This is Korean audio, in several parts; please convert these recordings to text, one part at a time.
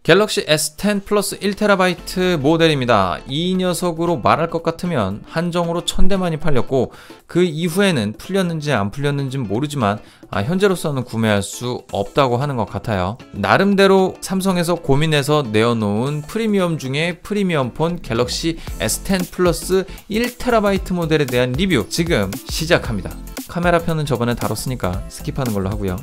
갤럭시 S10 플러스 1TB 모델입니다. 이 녀석으로 말할 것 같으면 한정으로 1000대만이 팔렸고 그 이후에는 풀렸는지 안 풀렸는지 모르지만 현재로서는 구매할 수 없다고 하는 것 같아요. 나름대로 삼성에서 고민해서 내어놓은 프리미엄 중에 프리미엄 폰 갤럭시 S10 플러스 1TB 모델에 대한 리뷰 지금 시작합니다. 카메라 편은 저번에 다뤘으니까 스킵하는 걸로 하고요.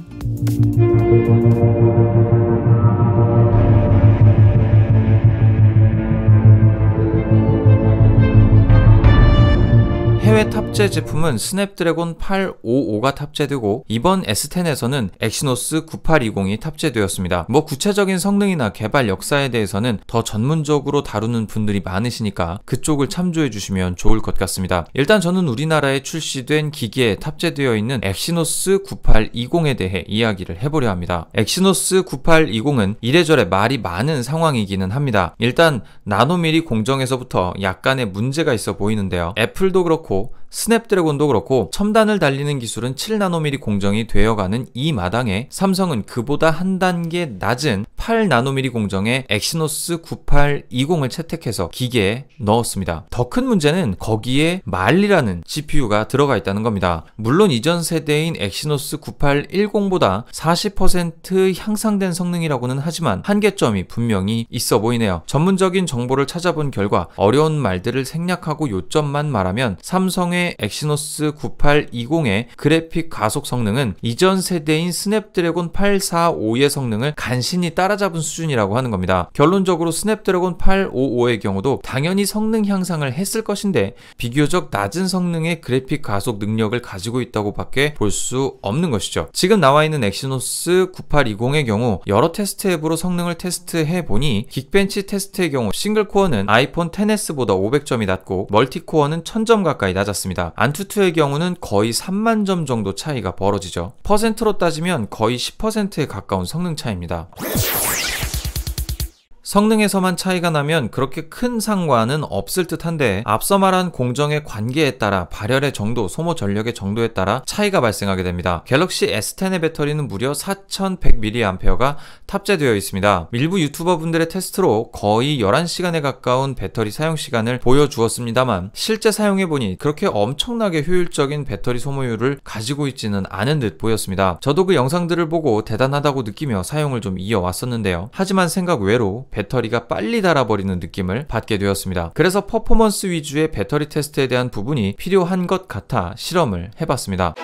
해외 탑재 제품은 스냅드래곤 855가 탑재되고 이번 S10에서는 엑시노스 9820이 탑재되었습니다. 구체적인 성능이나 개발 역사에 대해서는 더 전문적으로 다루는 분들이 많으시니까 그쪽을 참조해 주시면 좋을 것 같습니다. 일단 저는 우리나라에 출시된 기기에 탑재되어 있는 엑시노스 9820에 대해 이야기를 해보려 합니다. 엑시노스 9820은 이래저래 말이 많은 상황이기는 합니다. 일단 나노미리 공정에서부터 약간의 문제가 있어 보이는데요. 애플도 그렇고 스냅드래곤도 그렇고 첨단을 달리는 기술은 7나노미리 공정이 되어가는 이 마당에 삼성은 그보다 한 단계 낮은 8나노미리 공정의 엑시노스 9820을 채택해서 기계에 넣었습니다. 더 큰 문제는 거기에 말리라는 GPU가 들어가 있다는 겁니다. 물론 이전 세대인 엑시노스 9810보다 40% 향상된 성능이라고는 하지만 한계점이 분명히 있어 보이네요. 전문적인 정보를 찾아본 결과 어려운 말들을 생략하고 요점만 말하면 삼성의 엑시노스 9820의 그래픽 가속 성능은 이전 세대인 스냅드래곤 845의 성능을 간신히 따라잡은 수준이라고 하는 겁니다. 결론적으로 스냅드래곤 855의 경우도 당연히 성능 향상을 했을 것인데 비교적 낮은 성능의 그래픽 가속 능력을 가지고 있다고 밖에 볼 수 없는 것이죠. 지금 나와 있는 엑시노스 9820의 경우 여러 테스트 앱으로 성능을 테스트해 보니 긱벤치 테스트의 경우 싱글코어는 아이폰 XS보다 500점이 낮고 멀티코어는 1000점 가까이 낮았습니다. 안투투의 경우는 거의 30,000점 정도 차이가 벌어지죠. 퍼센트로 따지면 거의 10%에 가까운 성능 차이입니다. 성능에서만 차이가 나면 그렇게 큰 상관은 없을 듯한데 앞서 말한 공정의 관계에 따라 발열의 정도, 소모 전력의 정도에 따라 차이가 발생하게 됩니다. 갤럭시 S10의 배터리는 무려 4100mAh가 탑재되어 있습니다. 일부 유튜버분들의 테스트로 거의 11시간에 가까운 배터리 사용 시간을 보여주었습니다만 실제 사용해보니 그렇게 엄청나게 효율적인 배터리 소모율을 가지고 있지는 않은 듯 보였습니다. 저도 그 영상들을 보고 대단하다고 느끼며 사용을 좀 이어왔었는데요. 하지만 생각 외로 배터리가 빨리 닳아버리는 느낌을 받게 되었습니다. 그래서 퍼포먼스 위주의 배터리 테스트에 대한 부분이 필요한 것 같아 실험을 해봤습니다.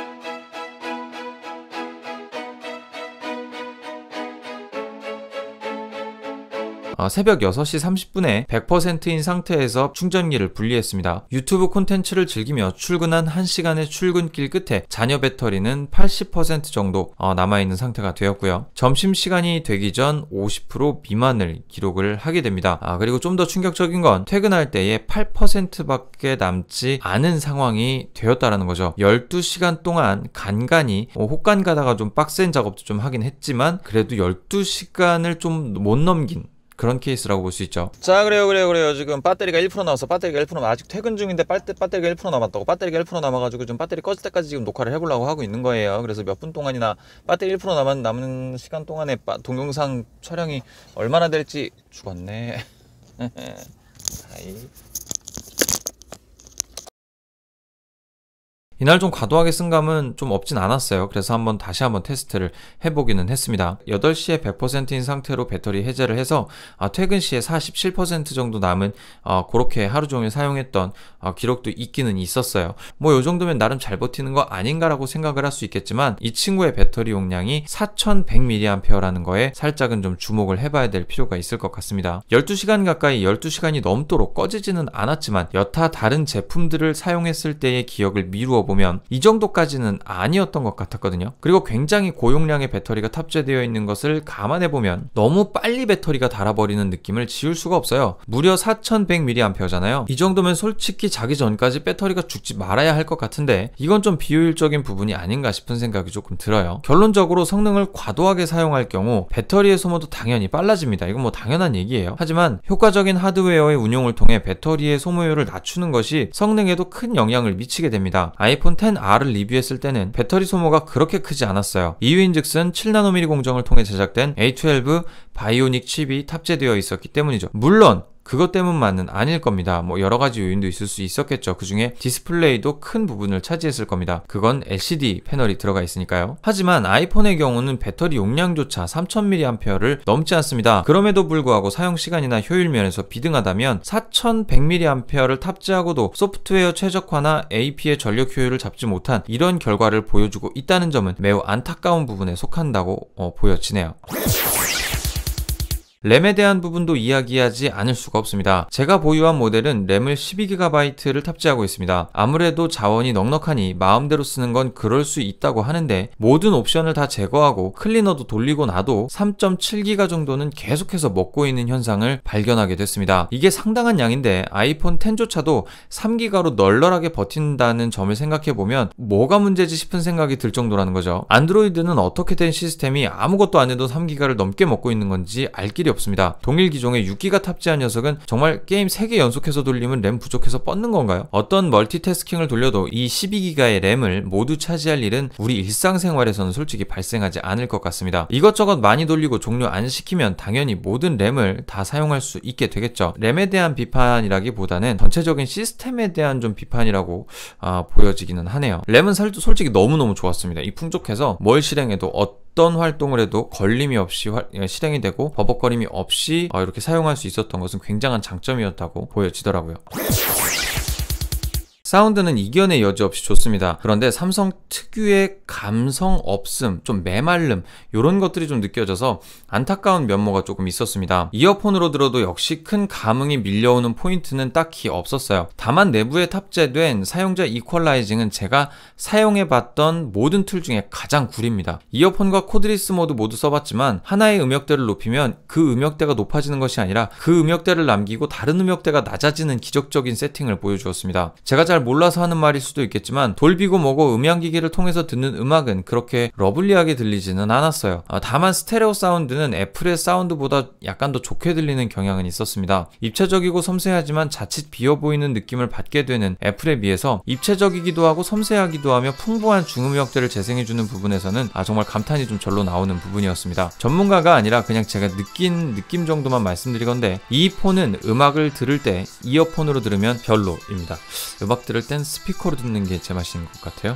새벽 6시 30분에 100%인 상태에서 충전기를 분리했습니다. 유튜브 콘텐츠를 즐기며 출근한 1시간의 출근길 끝에 잔여 배터리는 80% 정도 남아있는 상태가 되었고요. 점심시간이 되기 전 50% 미만을 기록을 하게 됩니다. 그리고 좀 더 충격적인 건 퇴근할 때에 8%밖에 남지 않은 상황이 되었다라는 거죠. 12시간 동안 간간히 혹간 가다가 좀 빡센 작업도 좀 하긴 했지만 그래도 12시간을 좀 못 넘긴 그런 케이스라고 볼 수 있죠. 자, 그래요. 지금 배터리가 1% 남았어. 배터리가 1% 남아. 아직 퇴근 중인데 배터리가 1% 남았다고. 배터리가 1% 남아가지고 좀 배터리 꺼질 때까지 지금 녹화를 해보려고 하고 있는 거예요. 그래서 몇 분 동안이나 배터리 1% 남은 시간 동안에 동영상 촬영이 얼마나 될지 죽었네. 이날 좀 과도하게 쓴 감은 좀 없진 않았어요. 그래서 다시 한번 테스트를 해보기는 했습니다. 8시에 100%인 상태로 배터리 해제를 해서 퇴근 시에 47% 정도 남은 그렇게 하루 종일 사용했던 기록도 있기는 있었어요. 요 정도면 나름 잘 버티는 거 아닌가라고 생각을 할 수 있겠지만 이 친구의 배터리 용량이 4100mAh라는 거에 살짝은 좀 주목을 해봐야 될 필요가 있을 것 같습니다. 12시간 가까이 12시간이 넘도록 꺼지지는 않았지만 여타 다른 제품들을 사용했을 때의 기억을 미루어 보면 이 정도까지는 아니었던 것 같았거든요. 그리고 굉장히 고용량의 배터리가 탑재되어 있는 것을 감안해보면 너무 빨리 배터리가 닳아버리는 느낌을 지울 수가 없어요. 무려 4100mAh잖아요. 이 정도면 솔직히 자기 전까지 배터리가 죽지 말아야 할 것 같은데 이건 좀 비효율적인 부분이 아닌가 싶은 생각이 조금 들어요. 결론적으로 성능을 과도하게 사용할 경우 배터리의 소모도 당연히 빨라집니다. 이건 당연한 얘기예요. 하지만 효과적인 하드웨어의 운용을 통해 배터리의 소모율을 낮추는 것이 성능에도 큰 영향을 미치게 됩니다. 아이폰 XR을 리뷰했을 때는 배터리 소모가 그렇게 크지 않았어요. 이유인즉슨 7나노미리 공정을 통해 제작된 A12 바이오닉 칩이 탑재되어 있었기 때문이죠. 물론 그것 때문만은 아닐 겁니다. 뭐 여러가지 요인도 있을 수 있었겠죠. 그 중에 디스플레이도 큰 부분을 차지했을 겁니다. 그건 LCD 패널이 들어가 있으니까요. 하지만 아이폰의 경우는 배터리 용량조차 3000mAh를 넘지 않습니다. 그럼에도 불구하고 사용시간이나 효율 면에서 비등하다면 4100mAh를 탑재하고도 소프트웨어 최적화나 AP의 전력 효율을 잡지 못한 이런 결과를 보여주고 있다는 점은 매우 안타까운 부분에 속한다고 보여지네요. 램에 대한 부분도 이야기하지 않을 수가 없습니다. 제가 보유한 모델은 램을 12GB를 탑재하고 있습니다. 아무래도 자원이 넉넉하니 마음대로 쓰는 건 그럴 수 있다고 하는데 모든 옵션을 다 제거하고 클리너도 돌리고 나도 3.7GB 정도는 계속해서 먹고 있는 현상을 발견하게 됐습니다. 이게 상당한 양인데 아이폰 X조차도 3GB로 널널하게 버틴다는 점을 생각해보면 뭐가 문제지 싶은 생각이 들 정도라는 거죠. 안드로이드는 어떻게 된 시스템이 아무것도 안 해도 3GB를 넘게 먹고 있는 건지 알 길이 없습니다. 동일 기종의 6기가 탑재한 녀석은 정말 게임 3개 연속해서 돌리면 램 부족해서 뻗는 건가요? 어떤 멀티태스킹을 돌려도 이 12기가의 램을 모두 차지할 일은 우리 일상생활에서는 솔직히 발생하지 않을 것 같습니다. 이것저것 많이 돌리고 종료 안 시키면 당연히 모든 램을 다 사용할 수 있게 되겠죠. 램에 대한 비판이라기보다는 전체적인 시스템에 대한 좀 비판이라고 보여지기는 하네요. 램은 솔직히 너무너무 좋았습니다. 이 풍족해서 뭘 실행해도 어떤 활동을 해도 걸림이 없이 실행이 되고 버벅거림이 없이 이렇게 사용할 수 있었던 것은 굉장한 장점이었다고 보여지더라고요. 사운드는 이견의 여지 없이 좋습니다. 그런데 삼성 특유의 감성 없음, 좀 메말름 이런 것들이 좀 느껴져서 안타까운 면모가 조금 있었습니다. 이어폰으로 들어도 역시 큰 감흥이 밀려오는 포인트는 딱히 없었어요. 다만 내부에 탑재된 사용자 이퀄라이징은 제가 사용해봤던 모든 툴 중에 가장 구립니다. 이어폰과 코드리스 모드 모두 써봤지만 하나의 음역대를 높이면 그 음역대가 높아지는 것이 아니라 그 음역대를 남기고 다른 음역대가 낮아지는 기적적인 세팅을 보여주었습니다. 제가 잘 몰라서 하는 말일 수도 있겠지만 돌비고 뭐고 음향기기를 통해서 듣는 음악은 그렇게 러블리하게 들리지는 않았어요. 다만 스테레오 사운드는 애플의 사운드보다 약간 더 좋게 들리는 경향은 있었습니다. 입체적이고 섬세하지만 자칫 비어 보이는 느낌을 받게 되는 애플에 비해서 입체적이기도 하고 섬세하기도 하며 풍부한 중음역대를 재생해주는 부분에서는 정말 감탄이 좀 절로 나오는 부분이었습니다. 전문가가 아니라 그냥 제가 느낀 느낌 정도만 말씀드리건데 이 폰은 음악을 들을 때 이어폰으로 들으면 별로입니다. 음악 들을 땐 스피커로 듣는 게 제 맛인 것 같아요.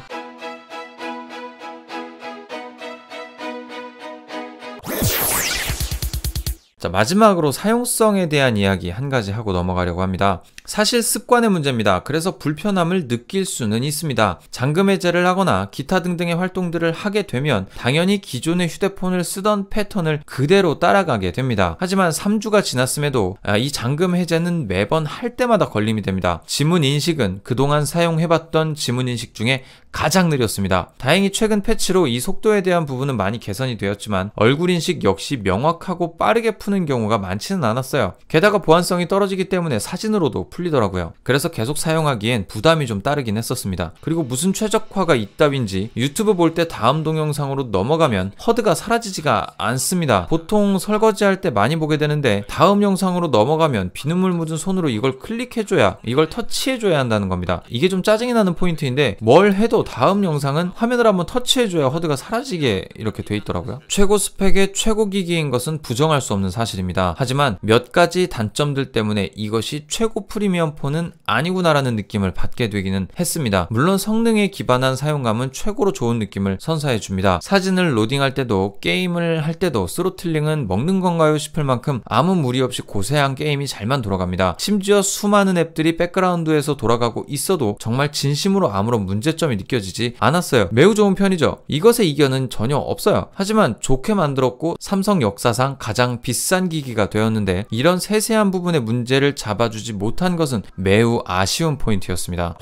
자, 마지막으로 사용성에 대한 이야기 한 가지 하고 넘어가려고 합니다. 사실 습관의 문제입니다. 그래서 불편함을 느낄 수는 있습니다. 잠금 해제를 하거나 기타 등등의 활동들을 하게 되면 당연히 기존의 휴대폰을 쓰던 패턴을 그대로 따라가게 됩니다. 하지만 3주가 지났음에도 이 잠금 해제는 매번 할 때마다 걸림이 됩니다. 지문 인식은 그동안 사용해봤던 지문 인식 중에 가장 느렸습니다. 다행히 최근 패치로 이 속도에 대한 부분은 많이 개선이 되었지만 얼굴 인식 역시 명확하고 빠르게 푸는 경우가 많지는 않았어요. 게다가 보안성이 떨어지기 때문에 사진으로도 풀리더라고요. 그래서 계속 사용하기엔 부담이 좀 따르긴 했었습니다. 그리고 무슨 최적화가 있다윈지 유튜브 볼 때 다음 동영상으로 넘어가면 허드가 사라지지가 않습니다. 보통 설거지할 때 많이 보게 되는데 다음 영상으로 넘어가면 비눗물 묻은 손으로 이걸 클릭해줘야, 이걸 터치해줘야 한다는 겁니다. 이게 좀 짜증이 나는 포인트인데 뭘 해도 다음 영상은 화면을 한번 터치해줘야 허드가 사라지게 이렇게 돼 있더라고요. 최고 스펙의 최고 기기인 것은 부정할 수 없는 사실입니다. 하지만 몇 가지 단점들 때문에 이것이 최고 프리미엄 폰은 아니구나라는 느낌을 받게 되기는 했습니다. 물론 성능에 기반한 사용감은 최고로 좋은 느낌을 선사해줍니다. 사진을 로딩할 때도 게임을 할 때도 스로틀링은 먹는 건가요 싶을 만큼 아무 무리 없이 고세한 게임이 잘만 돌아갑니다. 심지어 수많은 앱들이 백그라운드에서 돌아가고 있어도 정말 진심으로 아무런 문제점이 느껴지지 않았어요. 매우 좋은 편이죠. 이것의 이견은 전혀 없어요. 하지만 좋게 만들었고 삼성 역사상 가장 비싼 기기가 되었는데 이런 세세한 부분의 문제를 잡아주지 못한 것은 매우 아쉬운 포인트였습니다.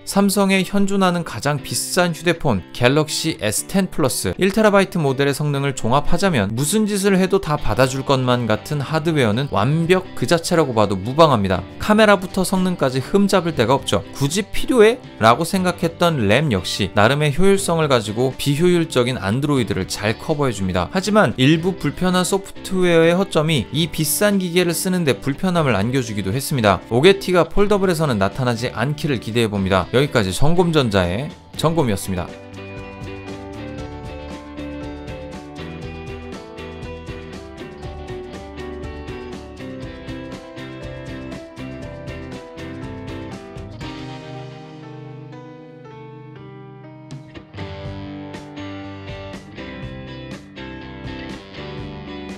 삼성에 현존하는 가장 비싼 휴대폰 갤럭시 S10 플러스 1TB 모델의 성능을 종합하자면 무슨 짓을 해도 다 받아줄 것만 같은 하드웨어는 완벽 그 자체라고 봐도 무방합니다. 카메라부터 성능까지 흠잡을 데가 없죠. 굳이 필요해? 라고 생각했던 램 역시 나름의 효율성을 가지고 비효율적인 안드로이드를 잘 커버해줍니다. 하지만 일부 불편한 소프트웨어의 허점이 이 비싼 기계를 쓰는데 불편함을 안겨주기도 했습니다. 오게티가 폴더블에서는 나타나지 않기를 기대해봅니다. 여기까지 정곰전자의 정곰이었습니다.